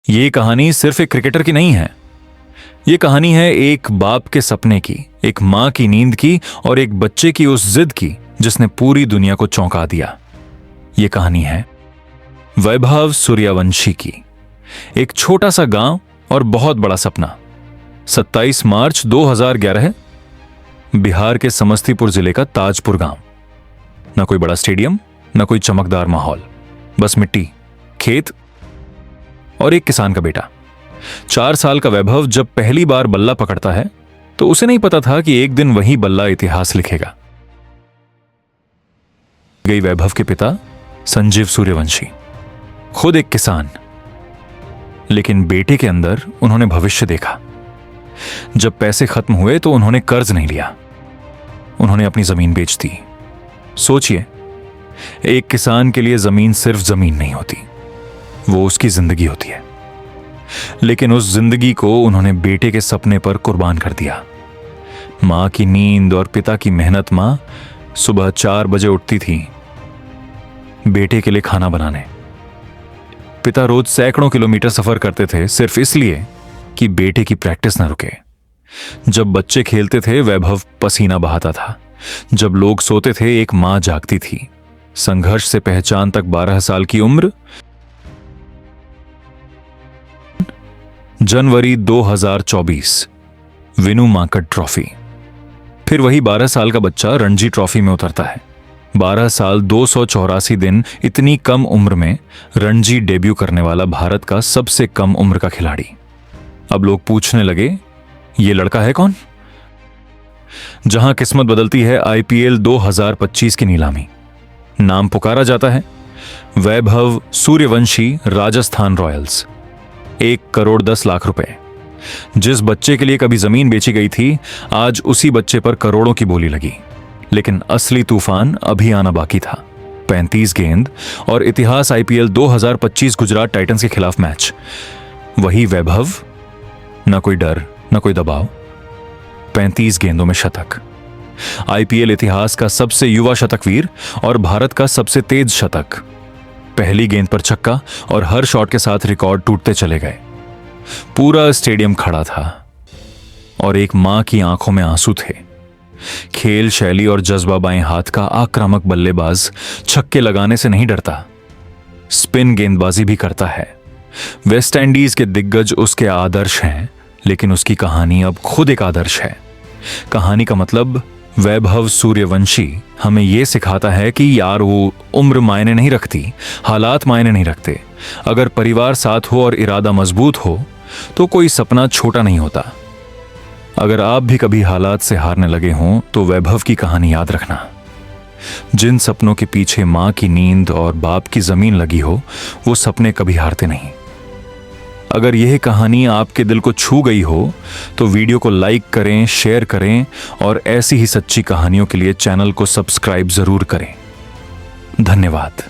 ये कहानी सिर्फ एक क्रिकेटर की नहीं है। ये कहानी है एक बाप के सपने की, एक मां की नींद की और एक बच्चे की उस जिद की जिसने पूरी दुनिया को चौंका दिया। ये कहानी है वैभव सूर्यवंशी की। एक छोटा सा गांव और बहुत बड़ा सपना। 27 मार्च 2011, बिहार के समस्तीपुर जिले का ताजपुर गांव। ना कोई बड़ा स्टेडियम, ना कोई चमकदार माहौल, बस मिट्टी, खेत और एक किसान का बेटा। 4 साल का वैभव जब पहली बार बल्ला पकड़ता है तो उसे नहीं पता था कि एक दिन वही बल्ला इतिहास लिखेगा। गई वैभव के पिता संजीव सूर्यवंशी, खुद एक किसान, लेकिन बेटे के अंदर उन्होंने भविष्य देखा। जब पैसे खत्म हुए तो उन्होंने कर्ज नहीं लिया, उन्होंने अपनी जमीन बेच दी। सोचिए, एक किसान के लिए जमीन सिर्फ जमीन नहीं होती, वो उसकी जिंदगी होती है। लेकिन उस जिंदगी को उन्होंने बेटे के सपने पर कुर्बान कर दिया। मां की नींद और पिता की मेहनत। मां सुबह 4 बजे उठती थी बेटे के लिए खाना बनाने। पिता रोज सैकड़ों किलोमीटर सफर करते थे सिर्फ इसलिए कि बेटे की प्रैक्टिस न रुके। जब बच्चे खेलते थे वैभव पसीना बहाता था। जब लोग सोते थे एक मां जागती थी। संघर्ष से पहचान तक 12 साल की उम्र। जनवरी 2024, विनू मांकड ट्रॉफी। फिर वही 12 साल का बच्चा रणजी ट्रॉफी में उतरता है। 12 साल 284 दिन, इतनी कम उम्र में रणजी डेब्यू करने वाला भारत का सबसे कम उम्र का खिलाड़ी। अब लोग पूछने लगे, ये लड़का है कौन? जहां किस्मत बदलती है IPL 2025 की नीलामी। नाम पुकारा जाता है वैभव सूर्यवंशी, राजस्थान रॉयल्स। 1 करोड़ 10 लाख रुपए। जिस बच्चे के लिए कभी जमीन बेची गई थी, आज उसी बच्चे पर करोड़ों की बोली लगी। लेकिन असली तूफान अभी आना बाकी था। 35 गेंद और इतिहास IPL 2025 गुजरात टाइटंस के खिलाफ मैच। वही वैभव, न कोई डर, न कोई दबाव। 35 गेंदों में शतक। IPL इतिहास का सबसे युवा शतकवीर और भारत का सबसे तेज शतक। पहली गेंद पर छक्का और हर शॉट के साथ रिकॉर्ड टूटते चले गए। पूरा स्टेडियम खड़ा था और एक मां की आंखों में आंसू थे। खेल शैली और जज्बा बाएं हाथ का आक्रामक बल्लेबाज छक्के लगाने से नहीं डरता, स्पिन गेंदबाजी भी करता है। वेस्ट इंडीज के दिग्गज उसके आदर्श हैं, लेकिन उसकी कहानी अब खुद एक आदर्श है। कहानी का मतलब वैभव सूर्यवंशी हमें यह सिखाता है कि यार, वो उम्र मायने नहीं रखती, हालात मायने नहीं रखते। अगर परिवार साथ हो और इरादा मजबूत हो तो कोई सपना छोटा नहीं होता। अगर आप भी कभी हालात से हारने लगे हों तो वैभव की कहानी याद रखना। जिन सपनों के पीछे मां की नींद और बाप की जमीन लगी हो, वो सपने कभी हारते नहीं। अगर यह कहानी आपके दिल को छू गई हो तो वीडियो को लाइक करें, शेयर करें और ऐसी ही सच्ची कहानियों के लिए चैनल को सब्सक्राइब जरूर करें। धन्यवाद।